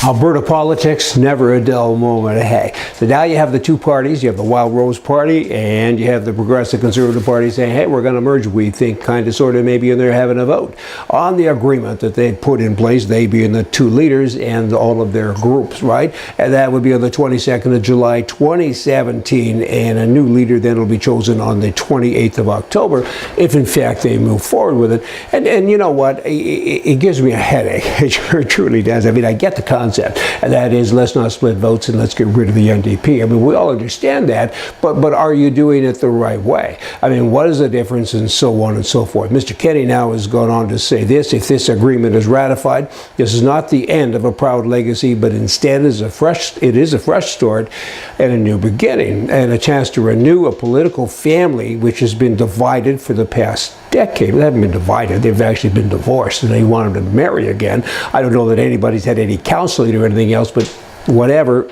Alberta politics, never a dull moment. Hey, so now you have the two parties. You have the Wildrose Party and you have the Progressive Conservative Party saying, hey, we're going to merge, we think, kind of, sort of, maybe, and they're having a vote on the agreement that they put in place, they being the two leaders and all of their groups, right? And that would be on the 22nd of July, 2017, and a new leader then will be chosen on the 28th of October, if in fact they move forward with it. And you know what? It gives me a headache. It truly does. I mean, I get the concept. And that is, let's not split votes and let's get rid of the NDP. I mean, we all understand that, but are you doing it the right way? I mean, what is the difference, and so on and so forth. Mr. Kenney now has gone on to say this: if this agreement is ratified, this is not the end of a proud legacy, but instead is it is a fresh start and a new beginning, and a chance to renew a political family which has been divided for the past decade. They haven't been divided, they've actually been divorced, and they want them to marry again. I don't know that anybody's had any counseling or anything else, but whatever,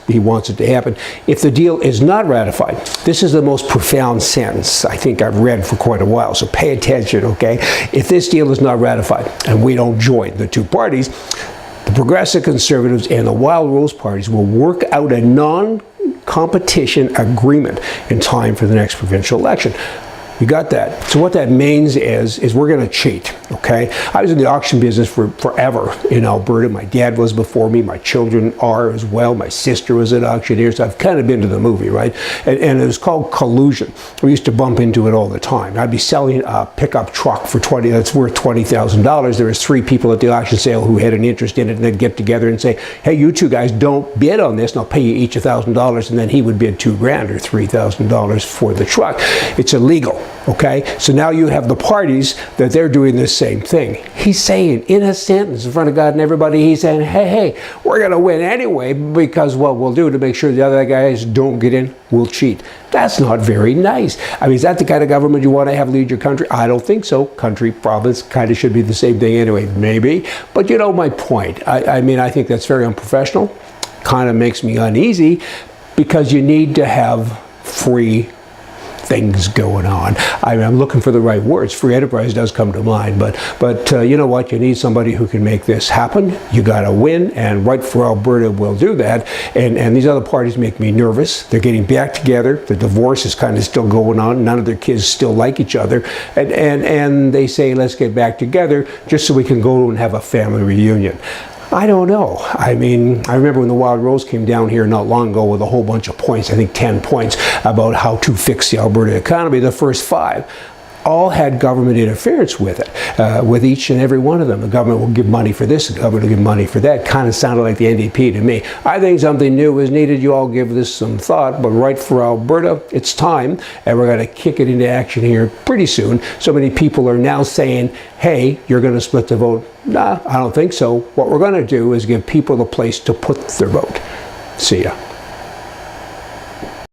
he wants it to happen. If the deal is not ratified, this is the most profound sentence I think I've read for quite a while, so pay attention, okay? If this deal is not ratified and we don't join the two parties, the Progressive Conservatives and the Wildrose parties will work out a non-competition agreement in time for the next provincial election. You got that? So what that means is we're going to cheat, okay? I was in the auction business for forever in Alberta. My dad was before me. My children are as well. My sister was an auctioneer, so I've kind of been to the movie, right? And it was called collusion. We used to bump into it all the time. I'd be selling a pickup truck for that's worth $20,000. There was three people at the auction sale who had an interest in it, and they'd get together and say, hey, you two guys don't bid on this, and I'll pay you each $1,000, and then he would bid $2,000 or $3,000 for the truck. It's illegal. Okay, so now you have the parties that they're doing the same thing. He's saying in a sentence in front of God and everybody, he's saying, hey, we're going to win anyway, because what we'll do to make sure the other guys don't get in, we'll cheat. That's not very nice. I mean, is that the kind of government you want to have lead your country? I don't think so. Country, province, kind of should be the same thing anyway, maybe. But you know my point. I mean, I think that's very unprofessional. Kind of makes me uneasy, because you need to have free things going on. I mean, I'm looking for the right words. Free enterprise does come to mind, but you know what? You need somebody who can make this happen. You got to win, and Right for Alberta will do that. And these other parties make me nervous. They're getting back together. The divorce is kind of still going on. None of their kids still like each other, and they say, let's get back together just so we can go and have a family reunion. I don't know. I mean, I remember when the Wildrose came down here not long ago with a whole bunch of points, I think 10 points, about how to fix the Alberta economy. The first 5 all had government interference with it, with each and every one of them. The government will give money for this, the government will give money for that. Kind of sounded like the NDP to me. I think something new is needed. You all give this some thought, but Right for Alberta, it's time, and we're going to kick it into action here pretty soon. So many people are now saying, hey, you're going to split the vote. Nah, I don't think so. What we're going to do is give people a place to put their vote. See ya.